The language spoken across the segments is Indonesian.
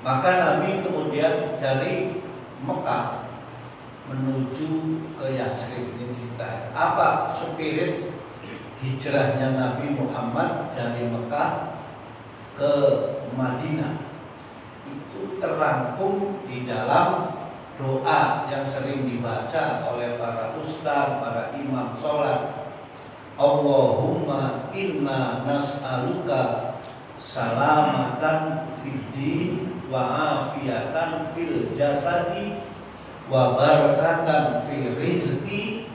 Maka Nabi kemudian dari Mekah menuju ke Yasrib. Ini cerita apa spirit hijrahnya Nabi Muhammad dari Mekah ke Madinah. Itu terangkum di dalam doa yang sering dibaca oleh para ustaz, para imam sholat. Allahumma inna nas'aluka salamatan fid din wa afiatan fil jasadi wa barakatan fil rizqi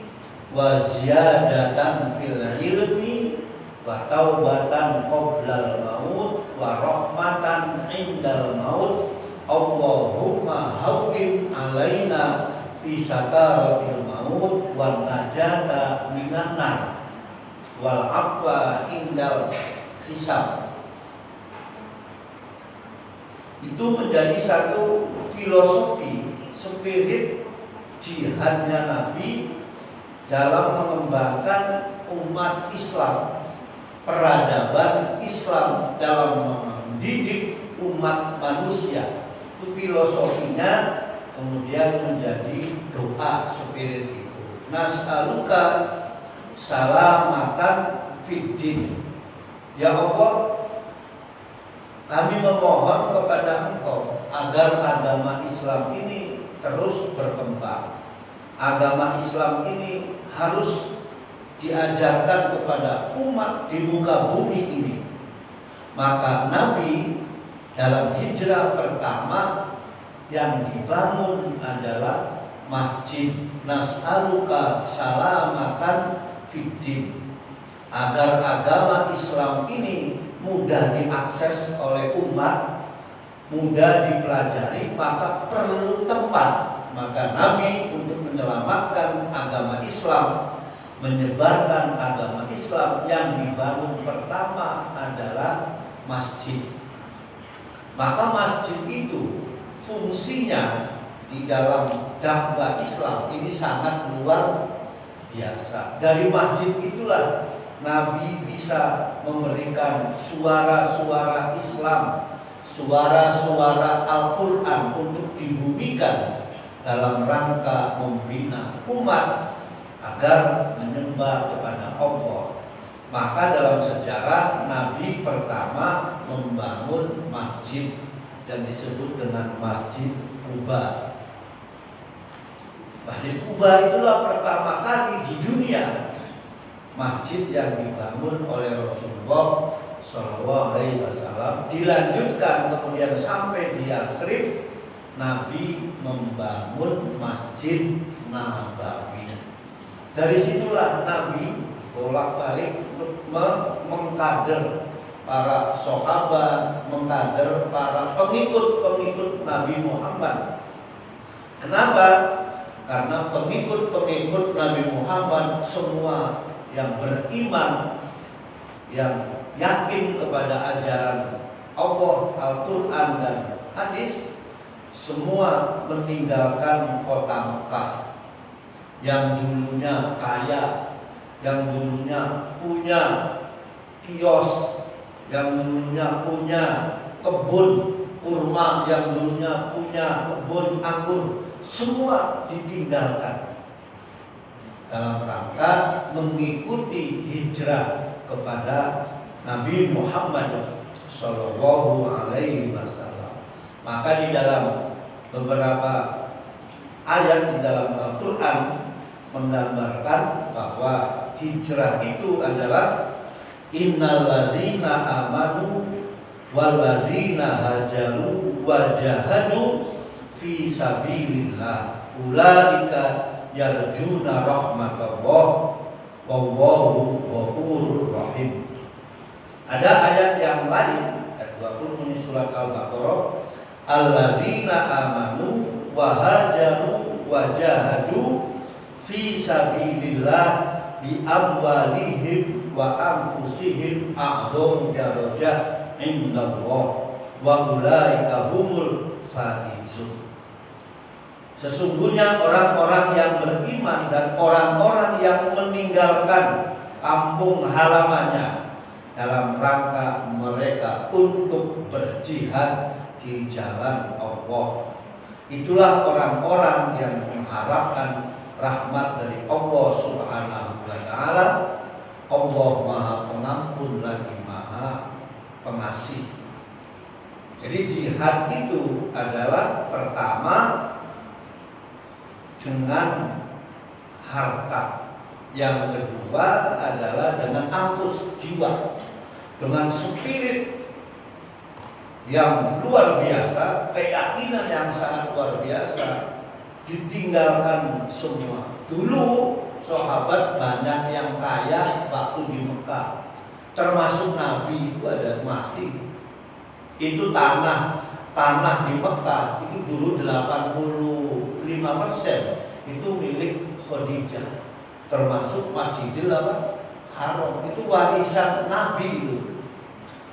wa ziyadatan fil ilmi wa taubatan qoblal maut wa rahmatan indal maut. Allahumma hawwin alaina fi sakaratil maut wa najata minan nar wal afwa indal hisab. Itu menjadi satu filosofi spirit jihadnya Nabi dalam mengembangkan umat Islam, peradaban Islam dalam mendidik umat manusia. Itu filosofinya kemudian menjadi doa spirit itu. Nas'aluka salamatan fid din. Ya Allah, kami memohon kepada Engkau agar agama Islam ini terus berkembang. Agama Islam ini harus diajarkan kepada umat di muka bumi ini. Maka Nabi dalam hijrah pertama yang dibangun adalah Masjid Nas'aluka salamatan fid din, agar agama Islam ini mudah diakses oleh umat, mudah dipelajari, maka perlu tempat. Maka Nabi untuk menyelamatkan agama Islam, menyebarkan agama Islam, yang dibangun pertama adalah masjid. Maka masjid itu fungsinya di dalam dakwah Islam ini sangat luar biasa. Dari masjid itulah Nabi bisa memberikan suara-suara Islam, suara-suara Al-Quran untuk dibumikan dalam rangka membina umat agar menyembah kepada Allah. Maka dalam sejarah Nabi pertama membangun masjid yang disebut dengan Masjid Quba. Masjid Quba itulah pertama kali di dunia masjid yang dibangun oleh Rasulullah SAW. Dilanjutkan kemudian sampai di Yasrib, Nabi membangun Masjid Nabawi. Dari situlah Nabi bolak-balik mengkader para sahabat, mengkader para pengikut-pengikut Nabi Muhammad. Kenapa? Karena pengikut-pengikut Nabi Muhammad semua yang beriman, yang yakin kepada ajaran Allah, Al-Quran dan hadis, semua meninggalkan kota Mekah yang dulunya kaya, yang dulunya punya kios, yang dulunya punya kebun kurma, yang dulunya punya kebun anggur, semua ditinggalkan dalam rangka mengikuti hijrah kepada Nabi Muhammad Sallallahu Alaihi Wasallam. Maka di dalam beberapa ayat di dalam Al-Quran menggambarkan bahwa hijrah itu adalah innalladzina amanu walladzina hajaru wajahadu fi sabilillah ulaika yarjuna rahmatallah wallahu ghafurur rahim. Ada ayat yang lain, ayat 20 di surat Al-Baqarah, alladzina amanu wa hajaru wa jahadu fi sabilillah bi amwalihim wa anfusihim a'dhamu darajah indallah wa ulaika humul faizun. Sesungguhnya orang-orang yang beriman dan orang-orang yang meninggalkan kampung halamannya dalam rangka mereka untuk berjihad di jalan Allah. Itulah orang-orang yang mengharapkan rahmat dari Allah Subhanahu wa taala. Allah Maha Pengampun lagi Maha Pengasih. Jadi jihad itu adalah pertama dengan harta, yang kedua adalah dengan anfus, jiwa, dengan spirit yang luar biasa, keyakinan yang sangat luar biasa, ditinggalkan semua. Dulu sahabat banyak yang kaya waktu di Mekah, termasuk Nabi itu ada masih. Itu tanah di Mekah itu dulu 85% itu milik Khadijah, termasuk Masjidil Haram, itu warisan Nabi itu.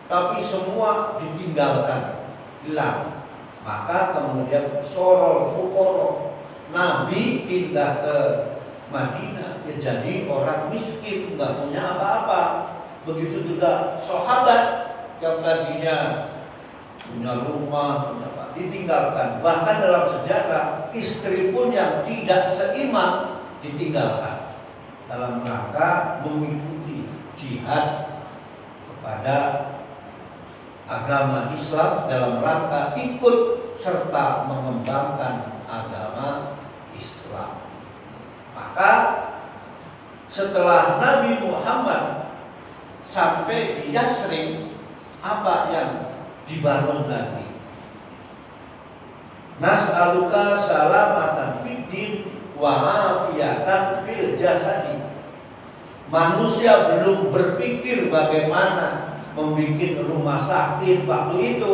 Tapi semua ditinggalkan, hilang. Maka kemudian sorol fukoro, Nabi pindah ke Madinah, ya jadi orang miskin, nggak punya apa-apa. Begitu juga sahabat yang tadinya punya rumah, punya apa, ditinggalkan. Bahkan dalam sejarah istri pun yang tidak seiman ditinggalkan dalam rangka mengikuti jihad kepada agama Islam, dalam rangka ikut serta mengembangkan agama Islam. Maka setelah Nabi Muhammad sampai di Yasrib, apa yang dibangun lagi? Nas'aluka salamatan fid din wa afiyatan fil jasadi. Manusia belum berpikir bagaimana membuat rumah sakit waktu itu.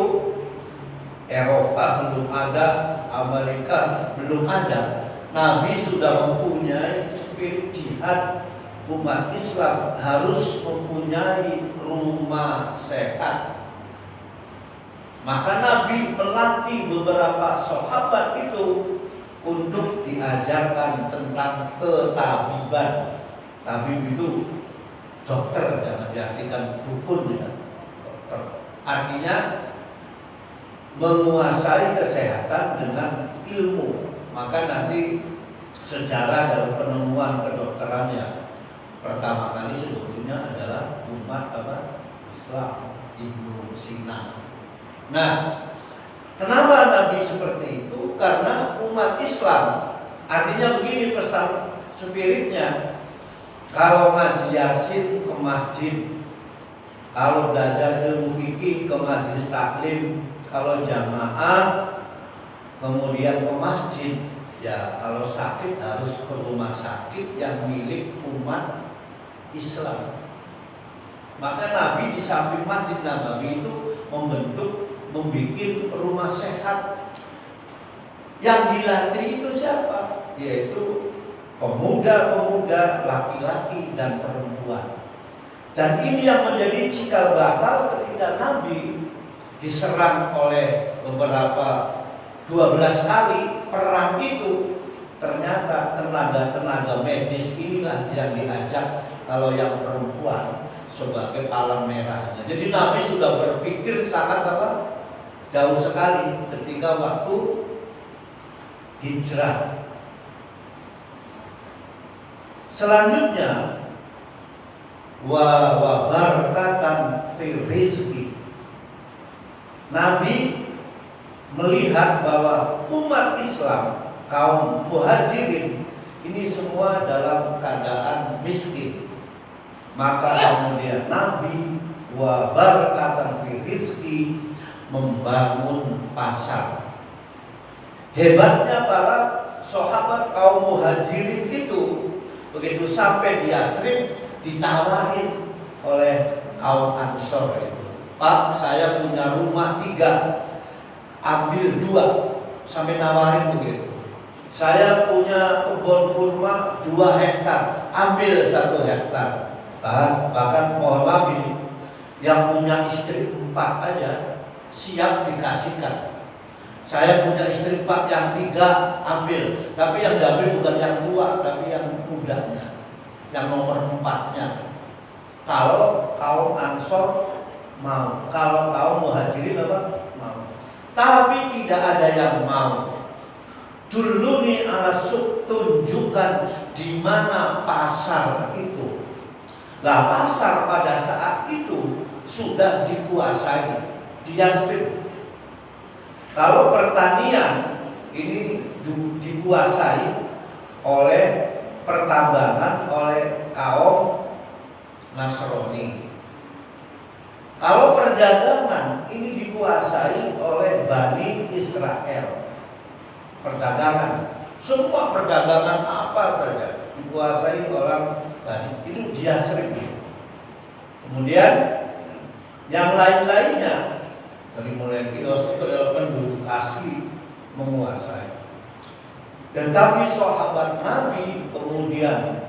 Eropa belum ada, Amerika belum ada. Nabi sudah mempunyai spirit jihad. Umat Islam harus mempunyai rumah sehat. Maka Nabi melatih beberapa sahabat itu untuk diajarkan tentang ketabiban. Tabib itu dokter, jangan diartikan dukun ya. Dokter artinya menguasai kesehatan dengan ilmu. Maka nanti sejarah dalam penemuan kedokterannya pertama kali sebetulnya adalah umat Islam, Ibnu Sina. Nah, kenapa Nabi seperti itu? Karena umat Islam, artinya begini pesan spiritnya. Kalau ngaji Yasin ke masjid, kalau belajar ilmu fikih ke majelis taklim, kalau jamaah kemudian ke masjid, ya kalau sakit harus ke rumah sakit yang milik umat Islam. Maka Nabi di samping Masjid Nabawi itu membuat rumah sehat. Yang dilatih itu siapa? Yaitu pemuda-pemuda, laki-laki dan perempuan. Dan ini yang menjadi cikal bakal ketika Nabi diserang oleh beberapa 12 kali perang itu. Ternyata tenaga-tenaga medis inilah yang diajak, kalau yang perempuan sebagai palang merahnya. Jadi Nabi sudah berpikir sangat jauh sekali ketika waktu hijrah. Selanjutnya wa barakatan fil rizqi. Nabi melihat bahwa umat Islam, kaum muhajirin ini semua dalam keadaan miskin. Maka kemudian Nabi wa barakatan fil rizqi membangun pasar. Hebatnya para sahabat kaum muhajirin itu, begitu sampai di Yasrib ditawarin oleh kaum Ansor itu, Pak, saya punya rumah 3, ambil 2, sampai nawarin begitu. Saya punya kebun kurma 2 hektar, ambil 1 hektar. Bahkan mohon maaf ini, yang punya istri 4 aja siap dikasihkan. Saya punya istri 4, yang 3 ambil. Tapi yang diambil bukan yang 2, tapi yang mudanya, yang nomor 4-nya. Kalau kaum Ansor mau, kalau kaum Muhajirin mau. tapi tidak ada yang mau. Duluni ala suq, tunjukkan di mana pasar itu. Lah pasar pada saat itu sudah dikuasai di Yastrib. Kalau pertanian ini dikuasai oleh pertambangan oleh kaum Nasrani. Kalau perdagangan ini dikuasai oleh Bani Israel. Perdagangan, semua perdagangan apa saja dikuasai orang Bani, itu dia sering. Kemudian yang lain-lainnya dari mulai kios itu adalah penduduk asli menguasai. Dan tapi sahabat Nabi kemudian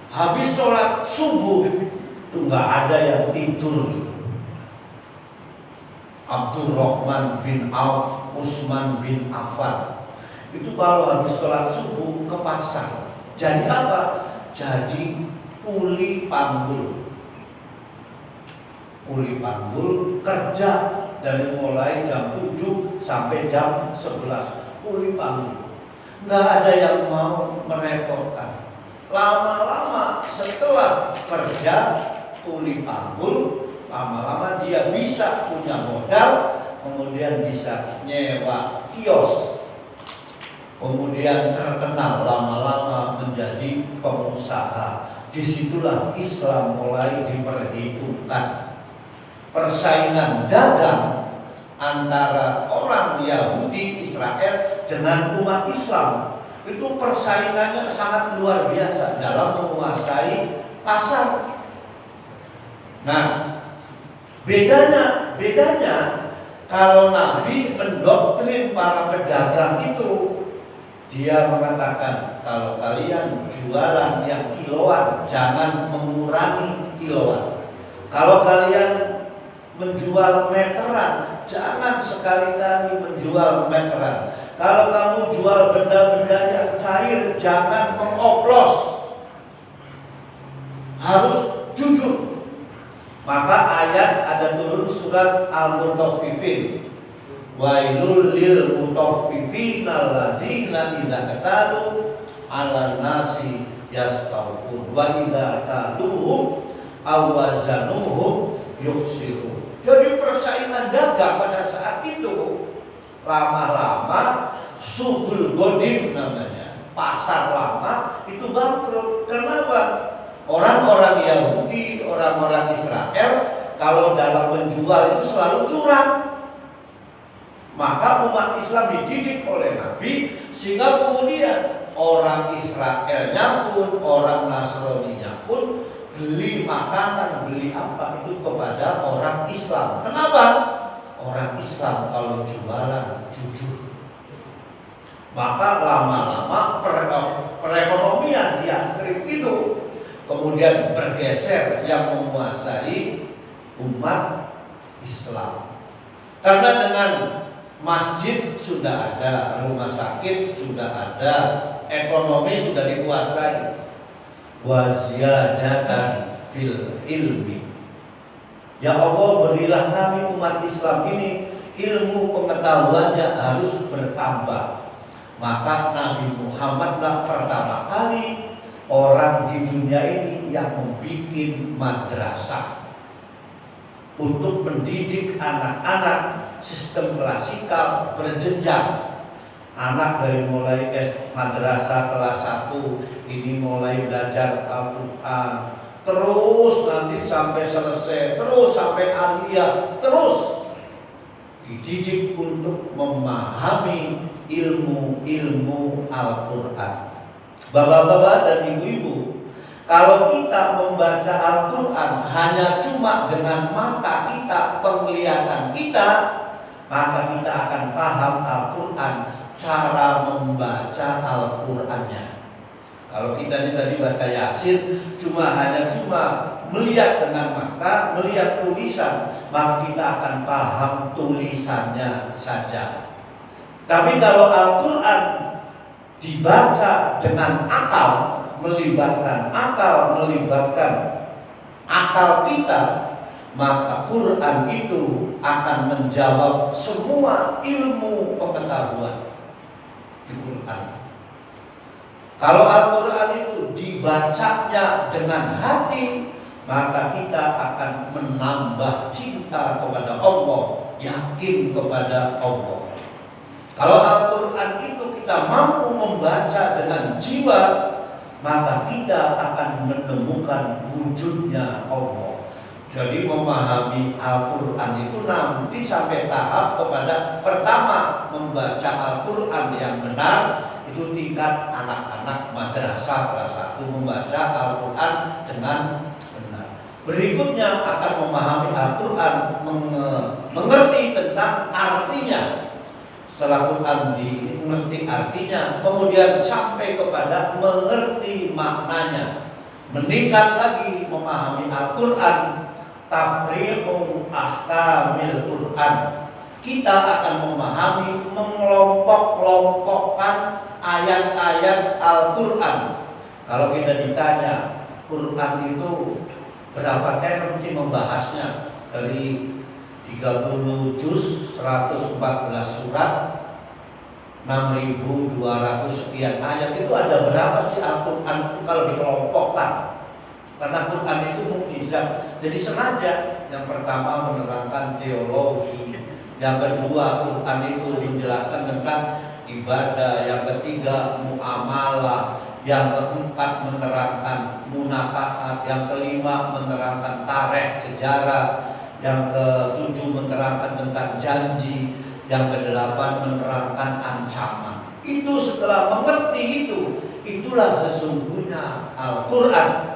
habis sholat subuh itu nggak ada yang tidur. Abdurrahman bin Auf, Utsman bin Affan itu kalau habis sholat subuh ke pasar. Jadi apa? Jadi kuli panggul. Kuli panggul kerja dari mulai jam 7 sampai jam 11. Kuli panggul. Nggak ada yang mau merepotkan. Lama-lama setelah kerja kuli panggul, lama-lama dia bisa punya modal, kemudian bisa nyewa kios. Kemudian terkenal, lama-lama menjadi pengusaha. Disitulah Islam mulai diperhitungkan. Persaingan dagang antara orang Yahudi Israel dengan umat Islam itu persaingannya sangat luar biasa dalam menguasai pasar. Nah, bedanya kalau Nabi mendoktrin para pedagang itu, dia mengatakan kalau kalian jualan yang kiloan jangan mengurangi kiloan. Kalau kalian menjual meteran jangan sekali-kali menjual meteran. Kalau kamu jual benda-benda yang cair jangan mengoplos. Harus jujur. Maka ayat ada turun surat Al-Mutaffifin. Wailul lil mutaffifin alladzina idza katalu 'alan nasi yastawfun wa idza kaluhum aw wazanuhum yukhsirun. Jadi persaingan dagang pada saat itu lama-lama sugul godim namanya, pasar lama itu bangkrut. Kenapa? Orang-orang Yahudi, orang-orang Israel kalau dalam menjual itu selalu curang. Maka umat Islam dididik oleh Nabi sehingga kemudian orang Israelnya pun, orang Nasraninya pun beli makanan, beli apa itu kepada orang Islam. Kenapa? Orang Islam kalau jualan jujur. Maka lama-lama perekonomian di Yastrib itu kemudian bergeser yang menguasai umat Islam. Karena dengan masjid sudah ada, rumah sakit sudah ada, ekonomi sudah dikuasai. Wa ziyadatan fil ilmi. Ya Allah, berilah kami umat Islam ini ilmu pengetahuannya harus bertambah. Maka Nabi Muhammadlah pertama kali orang di dunia ini yang membuat madrasah untuk mendidik anak-anak sistem klasikal berjenjang. Anak dari mulai madrasah kelas 1 ini mulai belajar Al-Quran, terus nanti sampai selesai, terus sampai aliyah, terus dididik untuk memahami ilmu Al-Quran. Bapak-bapak dan ibu-ibu, kalau kita membaca Al-Quran hanya cuma dengan mata kita, penglihatan kita, maka kita akan paham Al-Quran, cara membaca Al-Qurannya. Kalau kita ini tadi baca Yasin hanya melihat dengan mata, melihat tulisan, maka kita akan paham tulisannya saja. Tapi kalau Al-Quran dibaca dengan akal, melibatkan akal kita, maka Quran itu akan menjawab semua ilmu pengetahuan di Quran. Kalau Al-Quran itu dibacanya dengan hati, maka kita akan menambah cinta kepada Allah, yakin kepada Allah. Kalau Al-Quran itu kita mampu membaca dengan jiwa, maka kita akan menemukan wujudnya Allah. Jadi memahami Al-Quran itu nanti sampai tahap kepada pertama membaca Al-Quran yang benar, itu tingkat anak-anak madrasah kelas 1 membaca Al-Quran dengan benar. Berikutnya akan memahami Al-Quran, mengerti tentang artinya. Setelah Quran mengerti artinya, kemudian sampai kepada mengerti maknanya. Meningkat lagi memahami Al-Quran, tafriqu ahkamil Quran. Kita akan memahami, mengelompok-kelompokkan ayat-ayat Al-Quran. Kalau kita ditanya Quran itu berapa term sih membahasnya, dari 30 juz, 114 surat, 6.200 sekian ayat, itu ada berapa sih Al-Quran kalau dikelompokkan? Karena Quran itu mukjizat. Jadi sengaja yang pertama menerangkan teologi, yang kedua Quran itu menjelaskan tentang ibadah, yang ketiga muamalah, yang keempat menerangkan munakahat, yang kelima menerangkan tarikh sejarah, yang ketujuh menerangkan tentang janji, yang kedelapan menerangkan ancaman. Itu setelah mengerti itu, itulah sesungguhnya Al-Quran.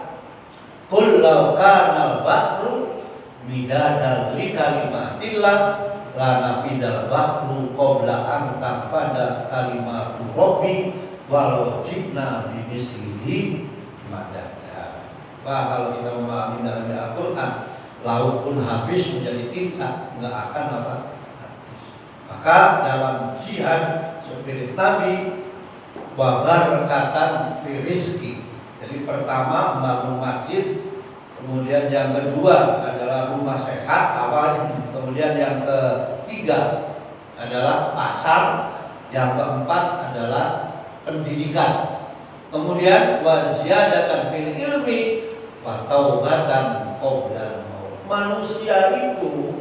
Qul law kana al-bahru midadan li kalimatillah lanafidal bahru qabla an tanfada kalimatu rabbi walau jibna bimislihi madada. Wah, kalau kita memahami dalam Al-Quran, laut pun habis menjadi tinta, nggak akan habis. Maka dalam jihad spirit Nabi, wa barakatan fi rizqi. Jadi pertama membangun masjid, kemudian yang kedua adalah rumah sehat awalnya, kemudian yang ketiga adalah pasar, yang keempat adalah pendidikan, kemudian wa ziyadatan fil ilmi wa taubatan qabla maut. Manusia itu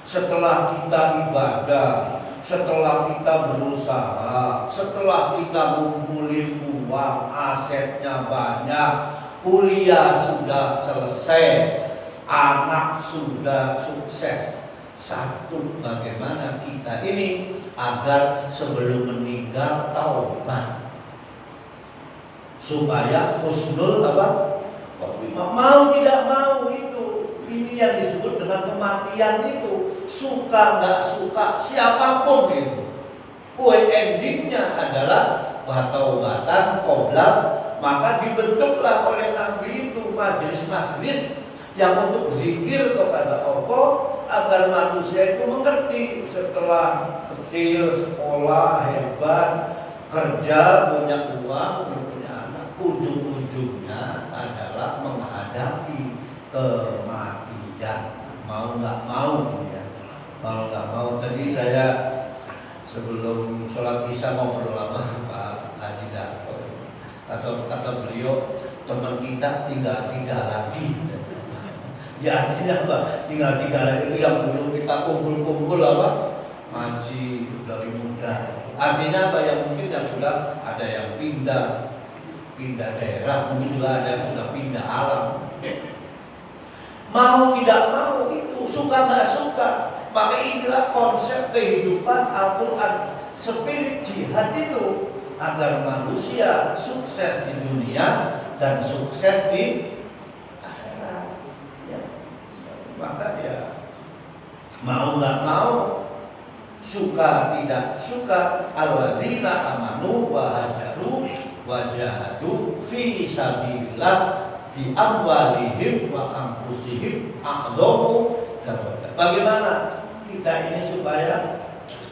setelah kita ibadah, setelah kita berusaha, setelah kita ngumpulin uang, asetnya banyak, kuliah sudah selesai, anak sudah sukses, satu, bagaimana kita ini agar sebelum meninggal taubat, supaya husnul khotimah. Mau tidak mau itu, ini yang disebut dengan kematian itu, suka nggak suka siapapun itu, endingnya adalah taubatan qabla. Maka dibentuklah oleh Nabi itu majlis-majlis yang untuk zikir kepada Allah, agar manusia itu mengerti setelah kecil, sekolah, hebat, kerja, punya uang, punya anak, ujung-ujungnya adalah menghadapi kematian. Mau nggak mau ya, mau nggak mau. Tadi saya sebelum sholat isya ngobrol sama Pak Haji Darto, kata beliau, teman kita tinggal 3 lagi. Ya artinya apa? Tinggal 3 lagi itu yang dulu kita kumpul-kumpul ngaji dari muda. Artinya apa? Ya mungkin yang sudah ada yang pindah daerah, mungkin juga ada yang sudah pindah alam. Mau tidak mau itu, suka nggak suka. Maka inilah konsep kehidupan Al-Quran, spirit jihad itu, agar manusia sukses di dunia dan sukses di akhirat. Ya. Maka ya mau nggak mau, suka tidak suka, alladzina amanu wa hajaru wa jahadu fi sabilillah bi amwalihim wa anfusihim a'dhamu darajat. Bagaimana kita ini supaya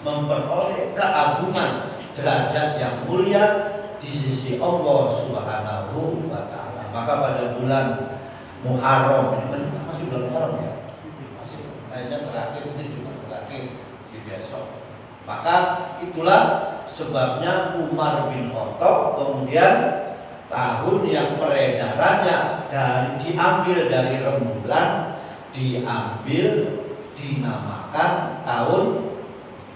memperoleh keagungan derajat yang mulia di sisi Allah Subhanahu wa taala. Maka pada bulan Muharram, ini masih bulan Muharram ya. Akhirnya terakhir ini juga terakhir di besok. Maka itulah sebabnya Umar bin Khattab kemudian tahun yang peredarannya diambil dari rembulan, diambil dinamakan tahun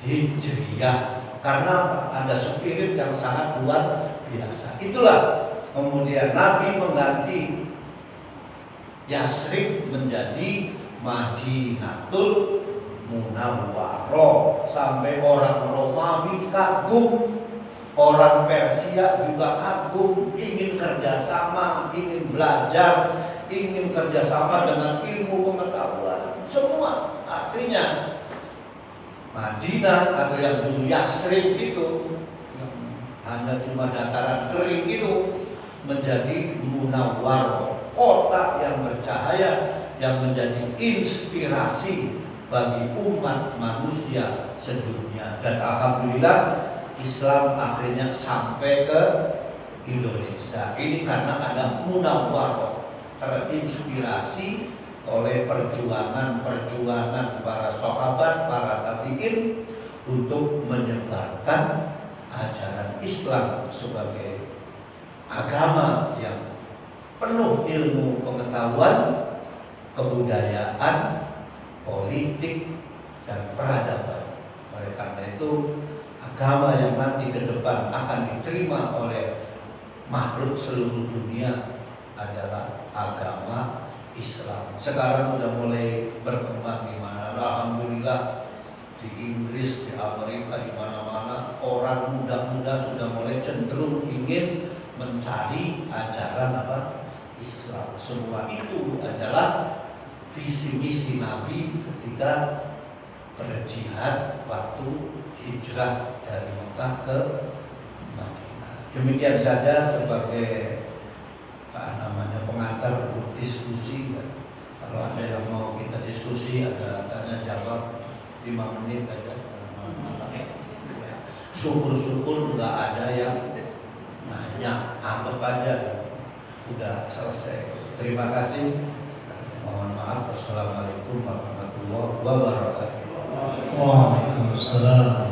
Hijriyah karena ada spirit yang sangat luar biasa. Itulah kemudian Nabi mengganti Yasrib menjadi Madinatul Munawwaroh, sampai orang Romawi kagum, orang Persia juga kagum, ingin kerjasama, ingin belajar, ingin kerjasama dengan ilmu pengetahuan. Semua artinya Madinah atau yang dulu Yasrib itu yang hanya cuma dataran kering itu menjadi Munawwaroh, kota yang bercahaya, yang menjadi inspirasi bagi umat manusia sedunia. Dan alhamdulillah Islam akhirnya sampai ke Indonesia. Ini karena ada Munawwaroh, terinspirasi oleh perjuangan para sahabat, para tabi'in untuk menyebarkan ajaran Islam sebagai agama yang penuh ilmu pengetahuan, kebudayaan, politik, dan peradaban. Oleh karena itu agama yang nanti ke depan akan diterima oleh makhluk seluruh dunia adalah agama Islam. Sekarang sudah mulai berkembang di mana, alhamdulillah, di Inggris, di Amerika, di mana-mana orang muda-muda sudah mulai cenderung ingin mencari ajaran Islam. Semua itu adalah visi misi Nabi ketika berjihad waktu hijrah dari Mekah ke Madinah. Demikian saja sebagai pengantar untuk diskusi. Kalau ada yang mau kita diskusi, ada tanya jawab 5 menit aja. Syukur-syukur nggak ada yang nanya, anggap aja udah selesai. Terima kasih. Mohon maaf. Assalamualaikum warahmatullahi wabarakatuh. Waalaikumsalam.